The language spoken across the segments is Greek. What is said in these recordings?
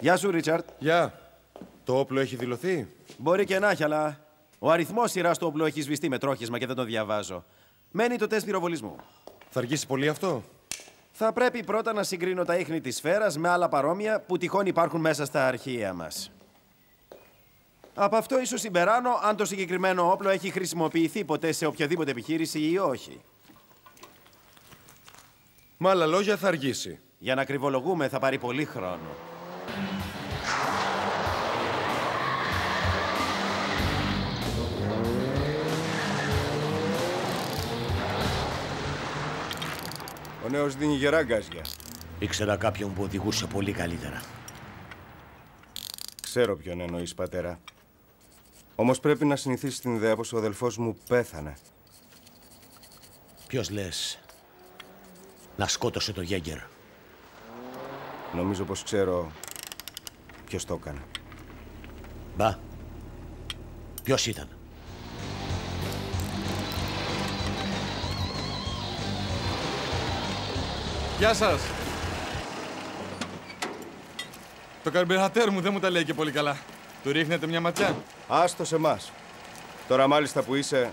Γεια σου, Ρίτσαρτ. Γεια. Το όπλο έχει δηλωθεί? Μπορεί και να έχει, αλλά ο αριθμός σειράς του όπλου έχει σβηστεί με τρόχισμα και δεν το διαβάζω. Μένει το τεστ πυροβολισμού. Θα αργήσει πολύ αυτό? Θα πρέπει πρώτα να συγκρίνω τα ίχνη της σφαίρας με άλλα παρόμοια που τυχόν υπάρχουν μέσα στα αρχεία μας. Από αυτό ίσως συμπεράνω αν το συγκεκριμένο όπλο έχει χρησιμοποιηθεί ποτέ σε οποιαδήποτε επιχείρηση ή όχι. Με άλλα λόγια, θα αργήσει. Για να κρυβολογούμε θα πάρει πολύ χρόνο. Ο νέος δίνει γερά γκάζια. Ήξερα κάποιον που οδηγούσε πολύ καλύτερα. Ξέρω ποιον εννοείς, πατέρα. Όμως πρέπει να συνηθίσεις την ιδέα πως ο αδελφός μου πέθανε. Ποιος λες να σκότωσε το Γέγκερ? Νομίζω πως ξέρω ποιος το έκανε. Μπα, ποιος ήταν? Γεια σας. Το καρμπυρατέρ μου δεν μου τα λέει και πολύ καλά. Του ρίχνετε μια ματιά? Άστο σε εμάς. Τώρα μάλιστα που είσαι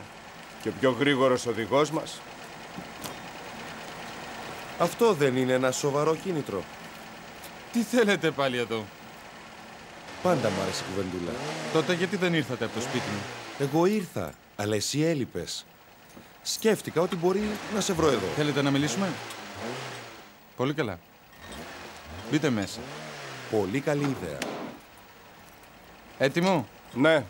και ο πιο γρήγορος οδηγός μας. Αυτό δεν είναι ένα σοβαρό κίνητρο? Τι θέλετε πάλι εδώ? Πάντα μ' άρεσε η κουβεντούλα. Τότε γιατί δεν ήρθατε από το σπίτι μου? Εγώ ήρθα, αλλά εσύ έλειπες. Σκέφτηκα ότι μπορεί να σε βρω εδώ. Θέλετε να μιλήσουμε? Πολύ καλά. Μπείτε μέσα. Πολύ καλή ιδέα. Έτοιμο? Ναι.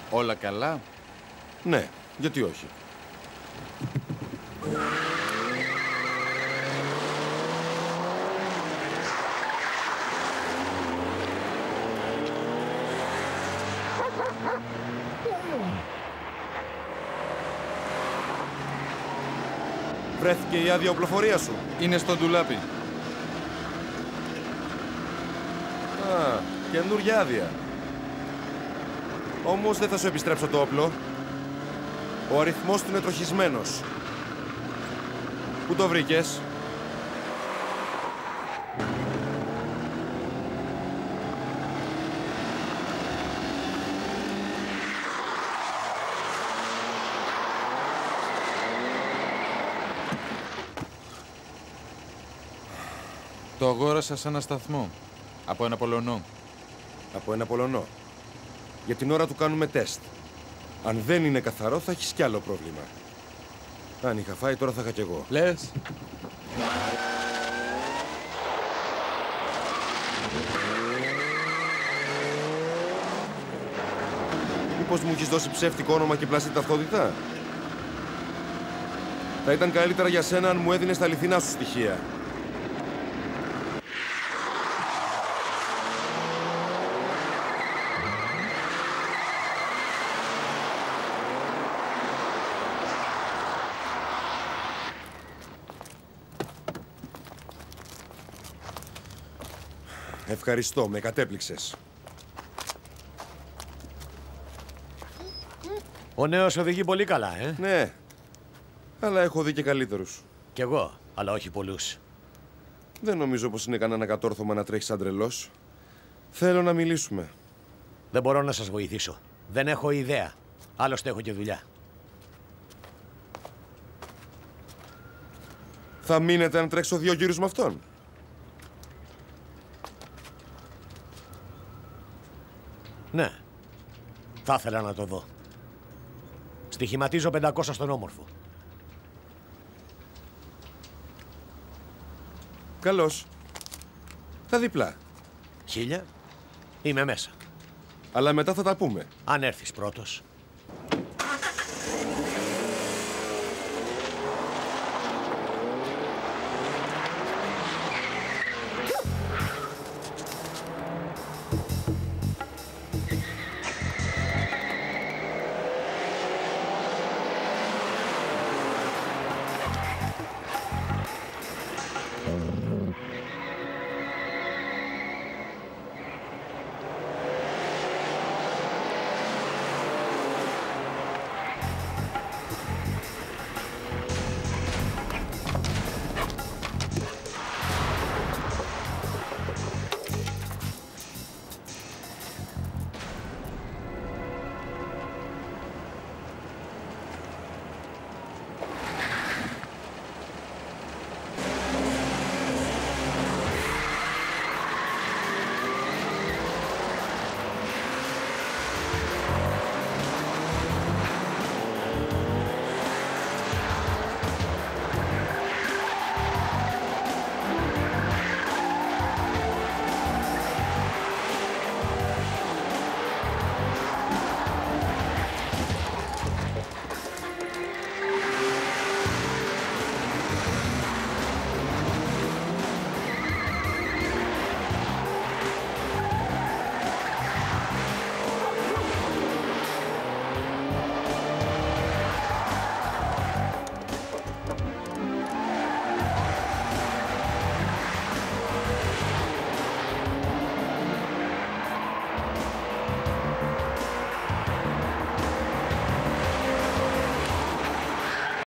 Όλα καλά? Ναι, γιατί όχι. Βρέθηκε η άδεια οπλοφορία σου? Είναι στο ντουλάπι. Α, καινούργια άδεια. Όμως δεν θα σου επιστρέψω το όπλο. Ο αριθμός του είναι τροχισμένος. Πού το βρήκες? Το αγόρασα σε ένα σταθμό. Από ένα Πολωνό. Από ένα Πολωνό. Για την ώρα του κάνουμε τεστ. Αν δεν είναι καθαρό, θα έχεις κι άλλο πρόβλημα. Αν είχα φάει, τώρα θα είχα κι εγώ. Λες? Μήπως μου έχεις δώσει ψεύτικο όνομα και πλαστή ταυτότητα? Θα ήταν καλύτερα για σένα αν μου έδινες τα αληθινά σου στοιχεία. Ευχαριστώ, με κατέπληξες. Ο νέος οδηγεί πολύ καλά, Ναι, αλλά έχω δει και καλύτερους. Κι εγώ, αλλά όχι πολλούς. Δεν νομίζω πως είναι κανένα κατόρθωμα να τρέχεις σαν τρελός. Θέλω να μιλήσουμε. Δεν μπορώ να σας βοηθήσω. Δεν έχω ιδέα. Άλλωστε έχω και δουλειά. Θα μείνετε αν τρέξω 2 γύρους με αυτόν? Ναι. Θα ήθελα να το δω. Στοιχηματίζω 500 στον όμορφο. Καλώς. Τα διπλά. 1000. Είμαι μέσα. Αλλά μετά θα τα πούμε. Αν έρθεις πρώτος.